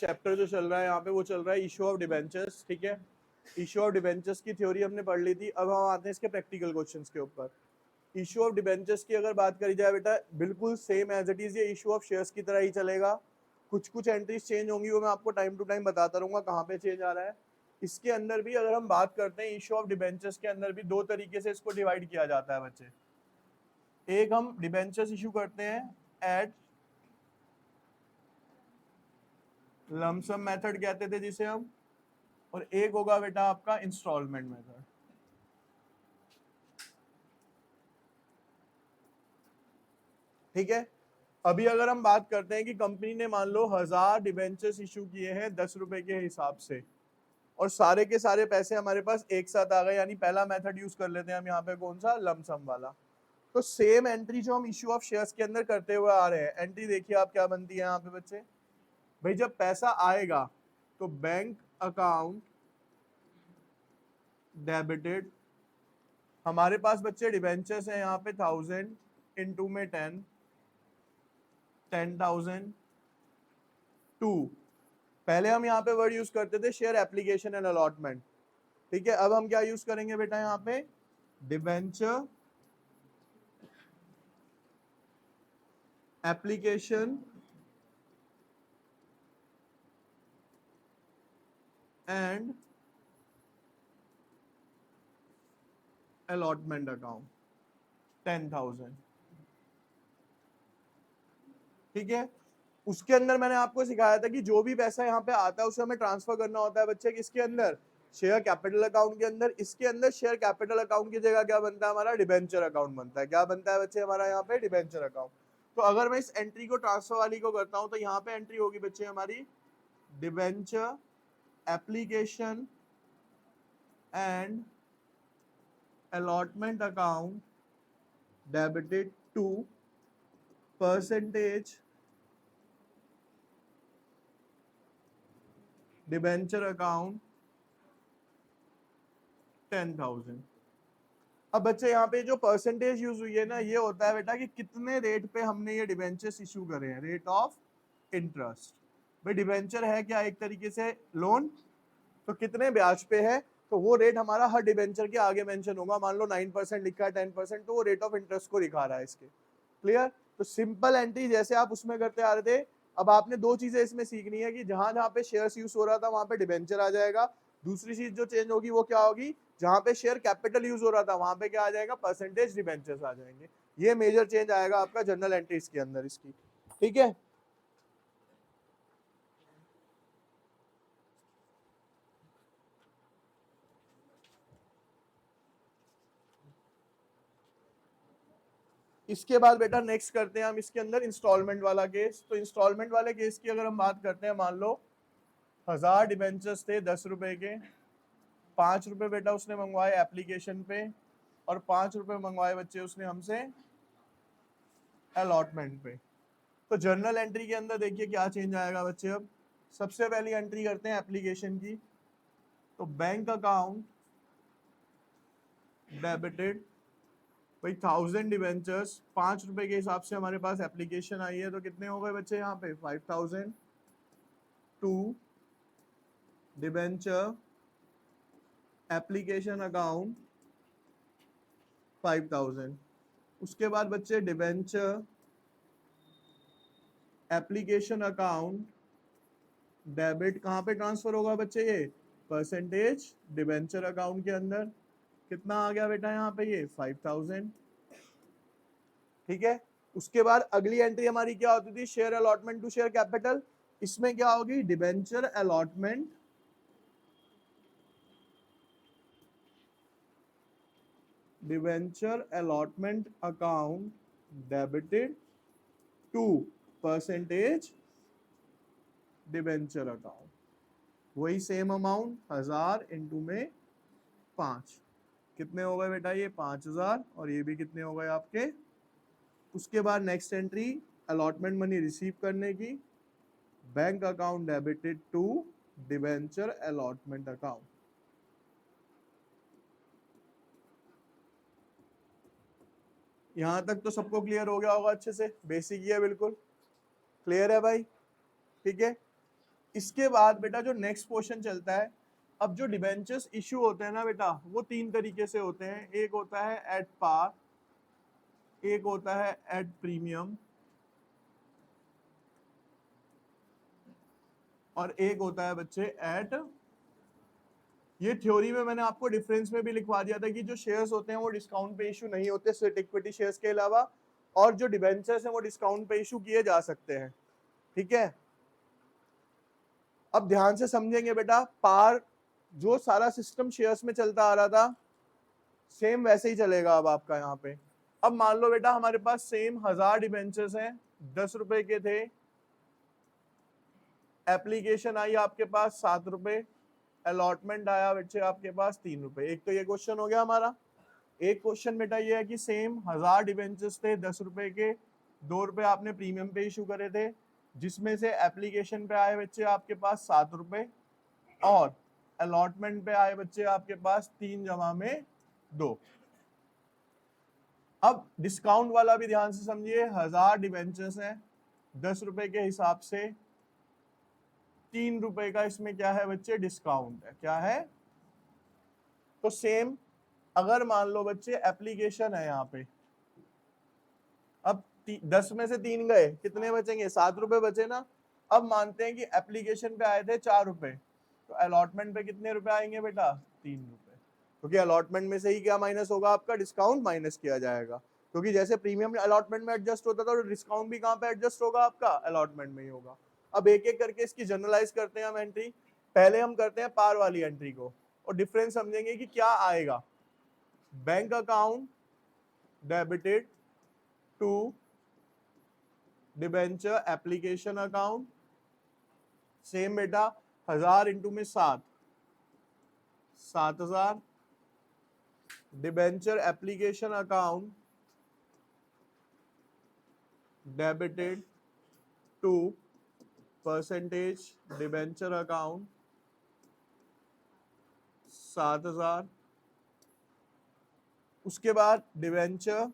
Chapter जो चल रहा है यहाँ पे वो चल रहा है इशू ऑफ डिबेंचर्स, ठीक है। इशू ऑफ डिबेंचर्स की थ्योरी हमने पढ़ ली थी, अब हम आते हैं इसके प्रैक्टिकल क्वेश्चंस के ऊपर। इशू ऑफ डिबेंचर्स की अगर बात करी जाए बेटा, बिल्कुल सेम एज इट इज ये इशू ऑफ शेयर्स की तरह ही चलेगा। कुछ कुछ एंट्रीज चेंज होंगी, वो मैं आपको टाइम टू टाइम बताता रहूंगा कहाँ पे चेंज आ रहा है। इसके अंदर भी अगर हम बात करते हैं इशू ऑफ डिबेंचर्स के अंदर भी दो तरीके से इसको डिवाइड किया जाता है बच्चे। एक हम डिबेंचर्स इशू करते हैं एट लमसम मेथड कहते थे जिसे हम, और एक होगा बेटा आपका इंस्टॉलमेंट मेथड। ठीक है। अभी अगर हम बात करते हैं कि कंपनी ने मान लो 1000 डिबेंचर्स इशू किए हैं 10 रुपए के हिसाब से, और सारे के सारे पैसे हमारे पास एक साथ आ गए, यानी पहला मेथड यूज कर लेते हैं हम यहाँ पे, कौन सा, लमसम वाला। तो सेम एंट्री जो हम इशू ऑफ शेयर्स के अंदर करते हुए आ रहे हैं, एंट्री देखिए आप क्या बनती है यहाँ पे बच्चे। भाई जब पैसा आएगा तो बैंक अकाउंट डेबिटेड, हमारे पास बच्चे डिबेंचर्स हैं यहाँ पे 1000 इंटू में 10,000 टू, पहले हम यहाँ पे वर्ड यूज करते थे शेयर एप्लीकेशन एंड अलॉटमेंट, ठीक है। अब हम क्या यूज करेंगे बेटा यहाँ पे, debenture application and allotment account 10,000, ठीक है। उसके अंदर मैंने आपको सिखाया था कि जो भी पैसा यहाँ पे आता है उसे हमें ट्रांसफर करना होता है बच्चे किसके अंदर, शेयर कैपिटल अकाउंट के अंदर। इसके अंदर शेयर कैपिटल अकाउंट की जगह क्या बनता है हमारा, डिबेंचर अकाउंट बनता है। क्या बनता है बच्चे हमारा यहाँ पे, डिबेंचर अकाउंट। तो अगर मैं इस एंट्री को ट्रांसफर वाली को करता हूँ तो यहाँ पे एंट्री होगी बच्चे हमारी debenture application and allotment account debited to percentage debenture account 10,000। अब बच्चे यहाँ पे जो परसेंटेज यूज हुई है ना, ये होता है बेटा कि कितने रेट पे हमने ये डिबेंचर्स इशू करे हैं, रेट ऑफ इंटरेस्ट। भाई डिबेंचर है क्या, एक तरीके से लोन, तो कितने ब्याज पे है, तो वो रेट हमारा हर डिबेंचर के आगे मेंशन होगा। मान लो 9% लिखा है, 10%, तो वो रेट ऑफ इंटरेस्ट को दिखा रहा है इसके। क्लियर। तो सिंपल एंट्री जैसे आप उसमें करते आ रहे थे, अब आपने दो चीजें इसमें सीखनी है कि जहां जहां पे शेयर्स यूज हो रहा था वहां पे डिबेंचर आ जाएगा। दूसरी चीज जो चेंज होगी वो क्या होगी, जहां पे शेयर कैपिटल यूज हो रहा था वहां पे क्या आ जाएगा, परसेंटेज डिबेंचर्स आ जाएंगे। ये मेजर चेंज आएगा आपका जर्नल एंट्रीज के अंदर इसकी, ठीक है। इसके बाद बेटा नेक्स्ट करते हैं हम इसके अंदर इंस्टॉलमेंट वाला केस। तो इंस्टॉलमेंट वाले केस की अगर हम बात करते हैं, मान लो 1000 डिबेंचर्स थे 10 रुपए के, 5 रुपए बेटा उसने मंगवाए एप्लीकेशन पे, और 5 रुपए मंगवाए बच्चे उसने हमसे अलॉटमेंट पे। तो जर्नल एंट्री के अंदर देखिए क्या चेंज आएगा बच्चे। अब सबसे पहली एंट्री करते हैं एप्लीकेशन की, तो बैंक अकाउंट डेबिटेड, भाई 1000 डिवेंचर्स 5 रुपए के हिसाब से हमारे पास एप्लीकेशन आई है, तो कितने हो गए बच्चे यहाँ पे 5000 टू डिवेंचर एप्लीकेशन अकाउंट 5000। उसके बाद बच्चे डिवेंचर एप्लीकेशन अकाउंट डेबिट कहाँ पे ट्रांसफर होगा बच्चे, ये परसेंटेज डिवेंचर अकाउंट के अंदर। कितना आ गया बेटा यहाँ पे, ये 5000, ठीक है। उसके बाद अगली एंट्री हमारी क्या होती थी, share allotment to share capital. इसमें क्या होगी, debenture allotment account debited to percentage debenture account. वही सेम अमाउंट 1000 इंटू में 5, कितने हो गए बेटा ये 5000, और ये भी कितने हो गए आपके। उसके बाद next entry allotment money receive करने की, bank account debited to debenture allotment account. यहां तक तो सबको क्लियर हो गया होगा अच्छे से, बेसिक ही है, बिल्कुल क्लियर है भाई, ठीक है। इसके बाद बेटा जो नेक्स्ट क्वेश्चन चलता है, अब जो डिबेंचर्स इशू होते हैं ना बेटा, वो 3 तरीके से होते हैं। एक होता है एट पार, एक होता है एट प्रीमियम, और एक होता है बच्चे एट, ये थ्योरी में मैंने आपको डिफरेंस में भी लिखवा दिया था कि जो शेयर्स होते हैं वो डिस्काउंट पे इशू नहीं होते स्वेट इक्विटी शेयर्स के अलावा, और जो डिबेंचर्स हैं वो डिस्काउंट पे इशू किए जा सकते हैं। ठीक है, अब ध्यान से समझेंगे बेटा, पार जो सारा सिस्टम शेयर्स में चलता आ रहा था सेम वैसे ही चलेगा अब आपका यहाँ पे। अब मान लो बेटा हमारे पास सेम 1000 डिबेंचर्स हैं, 10 रुपए के थे, एप्लीकेशन आई आपके पास 7 रुपए, अलॉटमेंट आया बच्चे आपके पास 3 रुपए। एक तो ये क्वेश्चन हो गया हमारा। एक क्वेश्चन बेटा ये है कि सेम 1000 डिबेंचर्स थे 10 रुपए के, 2 रुपए आपने प्रीमियम पे इशू करे थे, जिसमें से एप्लीकेशन पे आए बच्चे आपके पास 7 रुपए, और अलॉटमेंट पे आए बच्चे आपके पास 3 जमा में 2। अब डिस्काउंट वाला भी ध्यान से समझिए, 1000 डिबेंचर्स हैं 10 रुपए के हिसाब से, 3 रुपए का इसमें क्या है बच्चे, डिस्काउंट है। क्या है? तो सेम अगर मान लो बच्चे एप्लीकेशन है यहाँ पे, अब 10 में से 3 गए, कितने बचेंगे, 7 रुपए बचे ना। अब मानते हैं कि एप्लीकेशन पे आए थे 4 रुपए, तो अलॉटमेंट पे कितने रुपए आएंगे बेटा, 3 रुपए, क्योंकि अलॉटमेंट में से ही क्या माइनस होगा, आपका डिस्काउंट माइनस किया जाएगा। क्योंकि जैसे प्रीमियम अलॉटमेंट में एडजस्ट होता था, तो डिस्काउंट भी कहाँ पे एडजस्ट होगा, आपका अलॉटमेंट में ही होगा। अब एक एक करके इसकी जनरलाइज करते हैं हम एंट्री। पहले हम करते हैं पार वाली एंट्री को, और डिफरेंस समझेंगे कि क्या आएगा। Bank account debited to debenture application account, same बेटा 1000 इंटू में 7, 7000, debenture application account debited to percentage debenture account 7000। उसके बाद debenture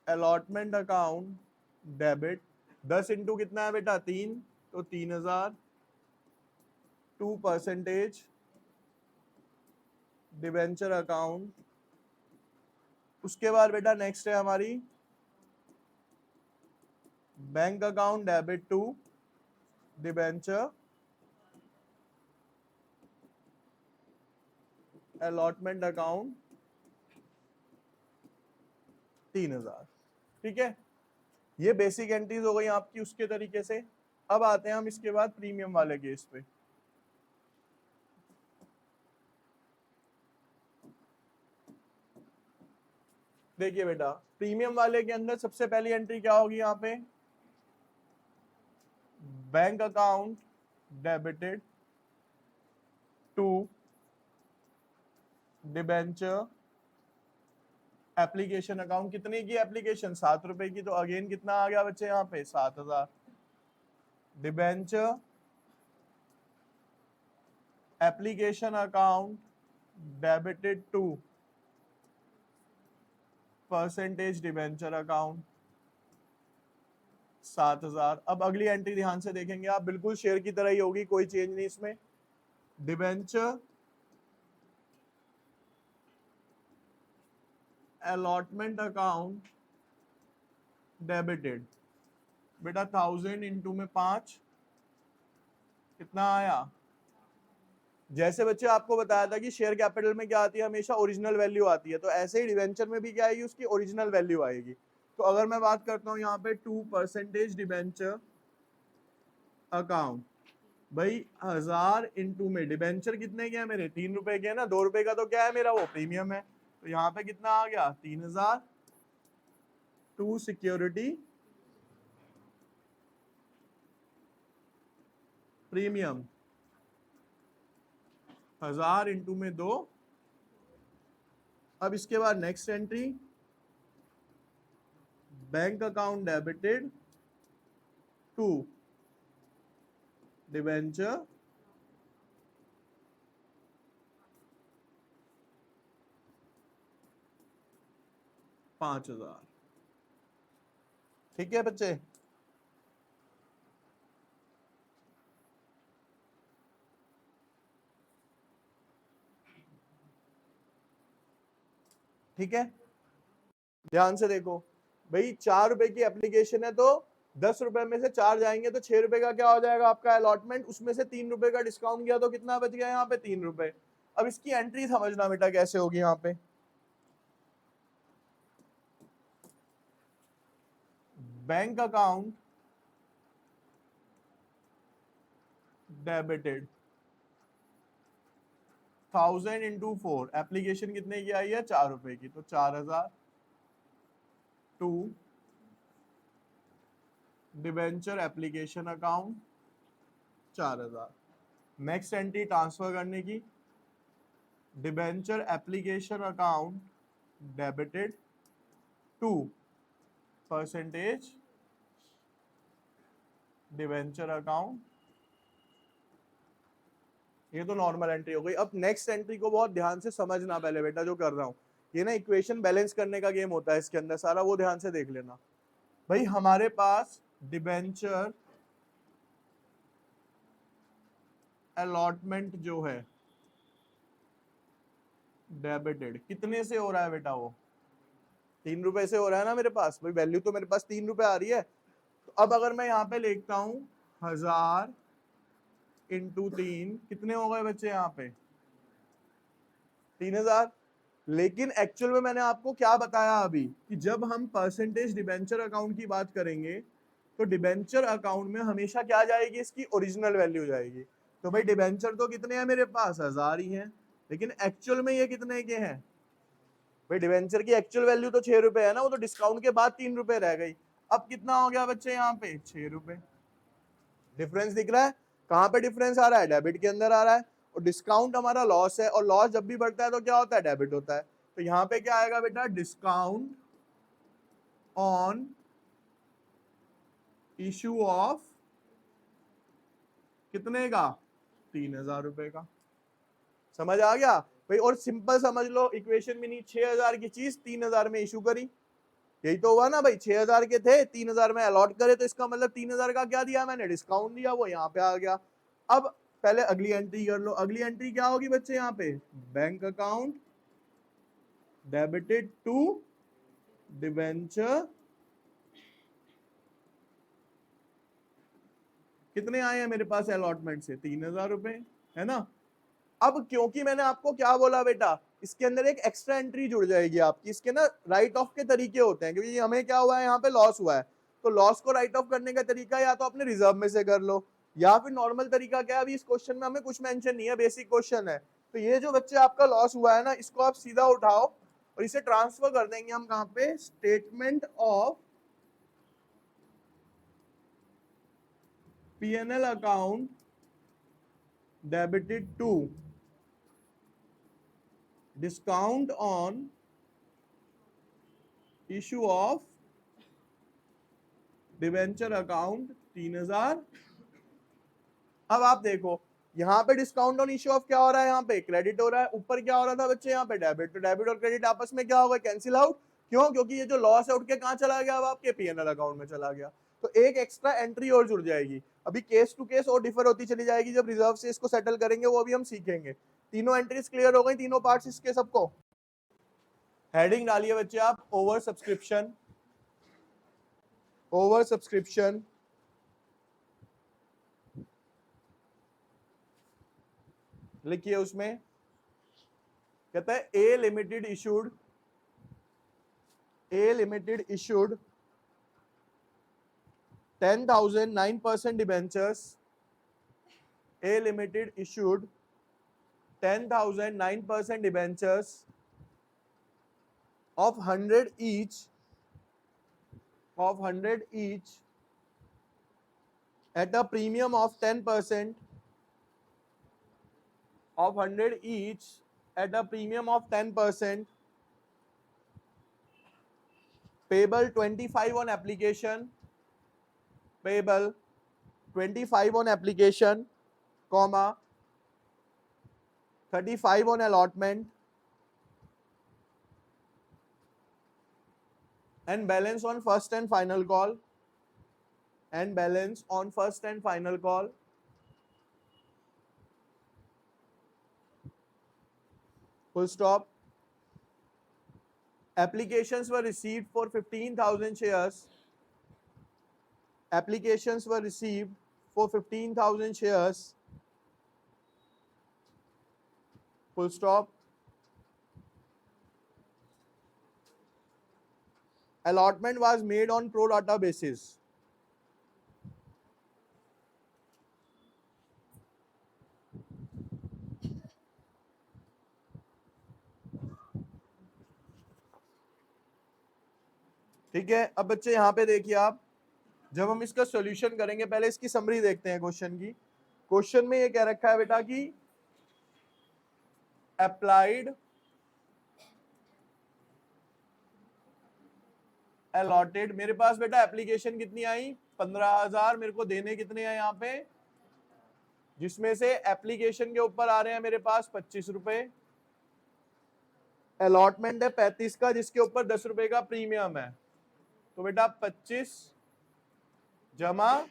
allotment account debit, 10 into कितना है बेटा, 3, तो 3000 टू परसेंटेज डिबेंचर अकाउंट। उसके बाद बेटा नेक्स्ट है हमारी bank account debit to debenture allotment account 3000। ठीक है, ये बेसिक एंट्रीज हो गई आपकी उसके तरीके से। अब आते हैं हम इसके बाद प्रीमियम वाले केस पे। देखिए बेटा, प्रीमियम वाले के अंदर सबसे पहली एंट्री क्या होगी, यहाँ पे bank account debited to debenture application account. कितने की एप्लीकेशन, 7 रुपए की, तो अगेन कितना आ गया बच्चे यहाँ पे, 7000। Debenture application account debited to percentage debenture account 7000। अब अगली एंट्री ध्यान से देखेंगे आप, बिल्कुल शेयर की तरह ही होगी, कोई चेंज नहीं इसमें। डिबेंचर अलॉटमेंट अकाउंट डेबिटेड, बेटा 1000 इंटू में 5, कितना आया। जैसे बच्चे आपको बताया था कि शेयर कैपिटल में क्या आती है, हमेशा ओरिजिनल वैल्यू आती है, तो ऐसे ही डिबेंचर में भी क्या आएगी, उसकी ओरिजिनल वैल्यू आएगी। तो अगर मैं बात करता हूँ यहाँ पे 2 परसेंटेज डिबेंचर अकाउंट, भाई 1000 इंटू में डिबेंचर कितने के हैं मेरे, 3 रुपए के हैं ना, 2 रुपए का तो क्या है मेरा, वो प्रीमियम है, तो यहाँ पे कितना आ गया, 3000 टू सिक्योरिटी प्रीमियम, 1000 इंटू में 2। अब इसके बाद next entry, bank account debited to debenture $5000। ठीक है बच्चे, ठीक है, ध्यान से देखो भाई, 4 रुपए की एप्लीकेशन है तो 10 रुपए में से 4 जाएंगे तो 6 रुपए का क्या हो जाएगा आपका अलॉटमेंट, उसमें से 3 रुपए का डिस्काउंट किया तो कितना बच गया यहाँ पे 3 रुपए। अब इसकी एंट्री समझना बेटा कैसे होगी, यहाँ पे bank account debited 1000 into 4, application कितने की आई है 4 रुपए की, तो 4000 to debenture application account 4000। Next entry transfer करने की, debenture application account debited to percentage debenture account, ये तो नॉर्मल एंट्री हो गई। अब नेक्स्ट एंट्री को बहुत ध्यान से समझना पहले बेटा, जो कर रहा हूं ये ना इक्वेशन बैलेंस करने का गेम होता है इसके अंदर सारा, वो ध्यान से देख लेना भाई। हमारे पास डिबेंचर अलॉटमेंट जो है डेबिटेड कितने से हो रहा है बेटा, वो 3 रुपए से हो रहा है ना मेरे पास भाई, वैल्यू तो मेरे पास 3 रुपए आ रही है। तो अब अगर मैं यहाँ पे लिखता हूं 1000 इंटू 3, कितने हो गए बच्चे यहाँ पे 3000। लेकिन एक्चुअल में मैंने आपको क्या बताया अभी कि जब हम परसेंटेज डिबेंचर अकाउंट की बात करेंगे तो डिबेंचर अकाउंट में हमेशा क्या जाएगी, इसकी ओरिजिनल वैल्यू जाएगी। तो भाई डिबेंचर तो कितने हैं मेरे पास 1000 ही हैं, लेकिन एक्चुअल में ये कितने के हैं भाई, डिबेंचर की एक्चुअल वैल्यू तो 6 रुपए है ना, वो तो डिस्काउंट के बाद 3 रुपए रह गई। अब कितना हो गया बच्चे यहाँ पे 6 रुपए। डिफरेंस दिख रहा है, कहाँ पे डिफरेंस आ रहा है, डेबिट के अंदर आ रहा है। और डिस्काउंट हमारा लॉस है, और लॉस जब भी बढ़ता है तो क्या होता है, डेबिट होता है। तो यहाँ पे क्या आएगा बेटा, डिस्काउंट ऑन इशू ऑफ कितने का 3000 रुपए का। समझ आ गया भाई। और सिंपल समझ लो इक्वेशन में, नहीं 6000 की चीज 3000 में इशू करी, यही तो हुआ ना भाई। 6000 के थे 3000 में अलॉट करे, तो इसका मतलब 3000 का क्या दिया मैंने, डिस्काउंट दिया, वो यहाँ पे आ गया। अब पहले अगली एंट्री कर लो, अगली एंट्री क्या होगी बच्चे यहाँ पे, bank account debited to debenture, कितने आए हैं मेरे पास अलॉटमेंट से 3000 रुपए, है ना। अब क्योंकि मैंने आपको क्या बोला बेटा, इसके अंदर एक एक्स्ट्रा एंट्री जुड़ जाएगी आपकी, इसके ना राइट ऑफ के तरीके होते हैं, क्योंकि हमें क्या हुआ है यहाँ पे लॉस हुआ है, तो लॉस को राइट ऑफ करने का तरीका या तो अपने रिजर्व में से कर लो, या फिर नॉर्मल तरीका क्या है, अभी इस क्वेश्चन में हमें कुछ मेंशन नहीं है, बेसिक क्वेश्चन है। तो ये जो बच्चे आपका लॉस हुआ है ना, इसको आप सीधा उठाओ और इसे ट्रांसफर कर देंगे हम कहाँ पे, statement of P&L account debited to discount on issue of debenture account 3000। अब आप देखो यहाँ पे डिस्काउंट ऑन इशू ऑफ क्या हो रहा है, यहाँ पे क्रेडिट हो रहा है, ऊपर क्या हो रहा था बच्चे यहाँ पे डेबिट। तो डेबिट और क्रेडिट आपस में क्या होगा, कैंसिल आउट। क्यों, क्योंकि ये जो लॉस है उठ के कहाँ चला गया, अब आपके P&L अकाउंट में चला गया। तो एक एक्स्ट्रा एंट्री और जुड़ जाएगी। अभी केस टू केस और डिफर होती चली जाएगी, जब रिजर्व से इसको सेटल करेंगे वो भी हम सीखेंगे। तीनों एंट्रीज क्लियर हो गई, तीनों पार्ट्स इसके सबको। हेडिंग डालिए बच्चे आप, ओवर सब्सक्रिप्शन, ओवर सब्सक्रिप्शन, लिखिए उसमें कहता है ए limited issued 10,000 9% debentures, A Limited issued 10,000 9% debentures of 100 each at a premium of 10%, of 100 each at a premium of 10%, payable 25 on application, payable 25 on application, comma 35 on allotment, and balance on first and final call. and balance on first and final call. Full stop. Applications were received for 15,000 shares. Applications were received for 15,000 shares. Full stop. Allotment was made on pro rata basis. ठीक है, अब बच्चे यहाँ पे देखिए आप, जब हम इसका सॉल्यूशन करेंगे पहले इसकी समरी देखते हैं क्वेश्चन की। क्वेश्चन में ये कह रखा है बेटा कि अप्लाइड अलॉटेड, मेरे पास बेटा एप्लीकेशन कितनी आई 15,000, मेरे को देने कितने हैं यहाँ पे, जिसमें से एप्लीकेशन के ऊपर आ रहे हैं मेरे पास 25 रुपए, अलॉटमेंट है 35 का जिसके ऊपर 10 रुपए का प्रीमियम है, तो बेटा 25 जमा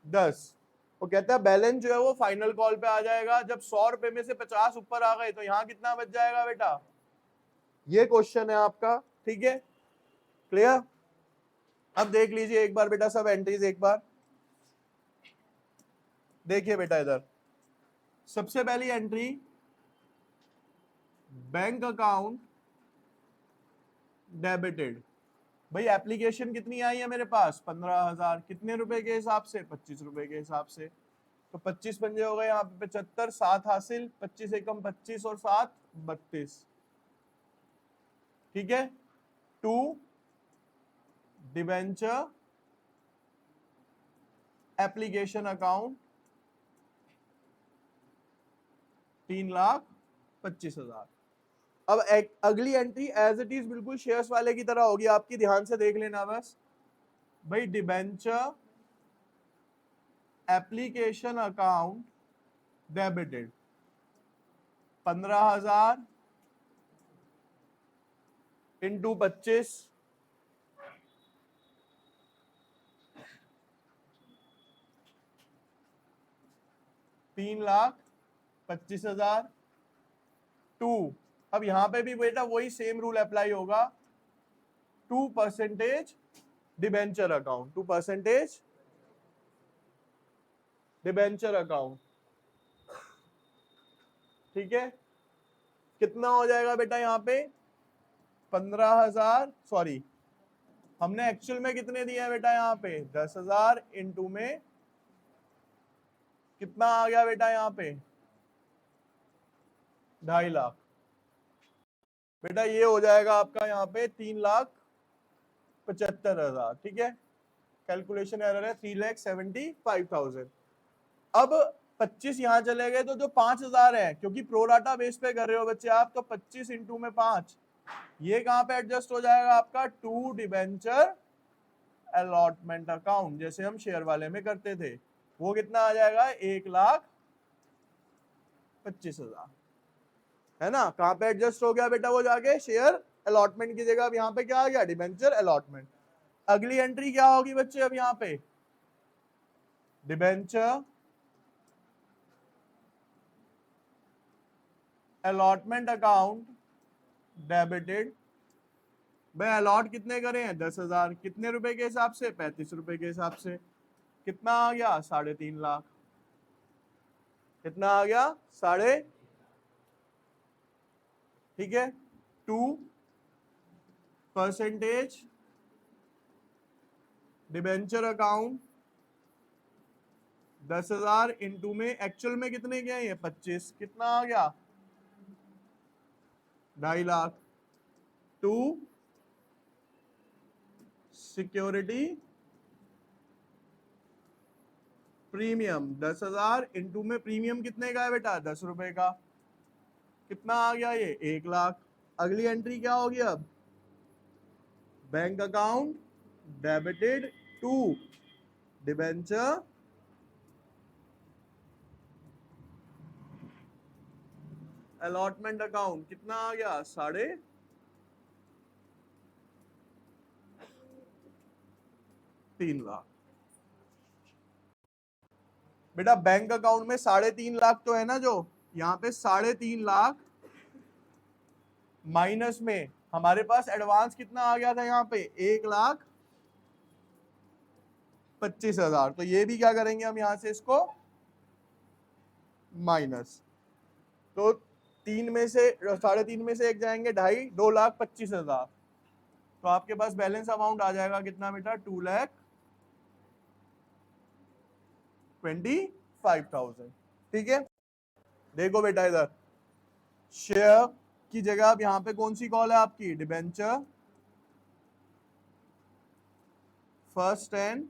10, वो कहता है बैलेंस जो है वो फाइनल कॉल पे आ जाएगा। जब 100 रुपए में से 50 ऊपर आ गए तो यहाँ कितना बच जाएगा बेटा, ये क्वेश्चन है आपका। ठीक है, क्लियर। अब देख लीजिए एक बार बेटा सब एंट्रीज एक बार देखिए बेटा, इधर सबसे पहली एंट्री बैंक अकाउंट डेबिटेड। भाई एप्लीकेशन कितनी आई है मेरे पास 15,000, कितने रुपए के हिसाब से 25 रुपए के हिसाब से, तो 25 पंजे हो गए यहाँ पे 75, 7 हासिल, 25 एकम 25 और 7 32। ठीक है, 2 डिबेंचर एप्लीकेशन अकाउंट 3,25,000। अब अगली एंट्री एज इट इज बिल्कुल शेयर्स वाले की तरह होगी आपकी, ध्यान से देख लेना बस। भाई debenture application account debited 15,000 into 25, $3,25,000 to, अब यहां पे भी बेटा वही सेम रूल अप्लाई होगा, 2% डिबेंचर अकाउंट, 2% डिबेंचर अकाउंट। ठीक है, कितना हो जाएगा बेटा यहाँ पे 15,000, सॉरी हमने एक्चुअल में कितने दिए हैं बेटा यहाँ पे 10,000 इंटू में कितना आ गया बेटा यहाँ पे 2.5 लाख। बेटा ये हो जाएगा आपका यहाँ पे 3,75,000। ठीक है, कैलकुलेशन एरर है, 3,75,000। अब 25 यहाँ चले गए तो जो 5,000 है, क्योंकि प्रोराटा बेस पे कर रहे हो बच्चे आप, तो 25 इंटू में 5, ये कहां पे एडजस्ट हो जाएगा आपका 2 डिबेंचर अलॉटमेंट अकाउंट, जैसे हम शेयर वाले में करते थे, वो कितना आ जाएगा 1,25,000, है ना। कहां पे एडजस्ट हो गया बेटा वो जाके शेयर अलॉटमेंट की जगह, अब यहाँ पे क्या आ गया डिबेंचर अलॉटमेंट। अगली एंट्री क्या होगी बच्चे, अब यहाँ पे डिबेंचर अलॉटमेंट अकाउंट डेबिटेड। भाई अलॉट कितने करे हैं 10,000, कितने रुपए के हिसाब से 35 रुपए के हिसाब से, कितना आ गया 3.5 लाख, कितना आ गया 3.5। ठीक है, 2% डिबेंचर अकाउंट 10,000 इंटू में एक्चुअल में कितने के हैं ये 25, कितना आ गया 2.5 लाख। 2 सिक्योरिटी प्रीमियम 10,000 इंटू में प्रीमियम कितने का है बेटा 10 रुपए का, कितना आ गया ये 1 लाख। अगली एंट्री क्या होगी अब bank account debited 2 debenture allotment account, कितना आ गया 3.5 लाख। बेटा बैंक अकाउंट में 3.5 लाख तो है ना, जो यहाँ पे 3.5 लाख माइनस में हमारे पास एडवांस कितना आ गया था, यहाँ पे 1,25,000। तो ये भी क्या करेंगे हम यहाँ से इसको माइनस, तो 3 में से 3.5 में से एक जाएंगे 2.5, 2,25,000। तो आपके पास बैलेंस अमाउंट आ जाएगा कितना बेटा, 2,25,000। ठीक है, देखो बेटा इधर शेयर की जगह अब यहाँ पे कौन सी कॉल है आपकी, debenture first and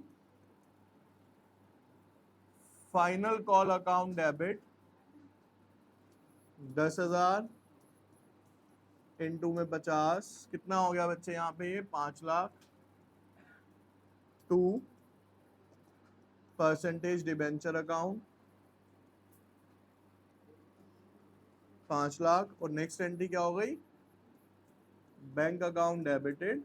final call account debit 10,000 into में 50, कितना हो गया बच्चे यहाँ पे, 5 lakh. 2 percentage debenture account 5 lakh, और नेक्स्ट एंट्री क्या हो गई, बैंक अकाउंट डेबिटेड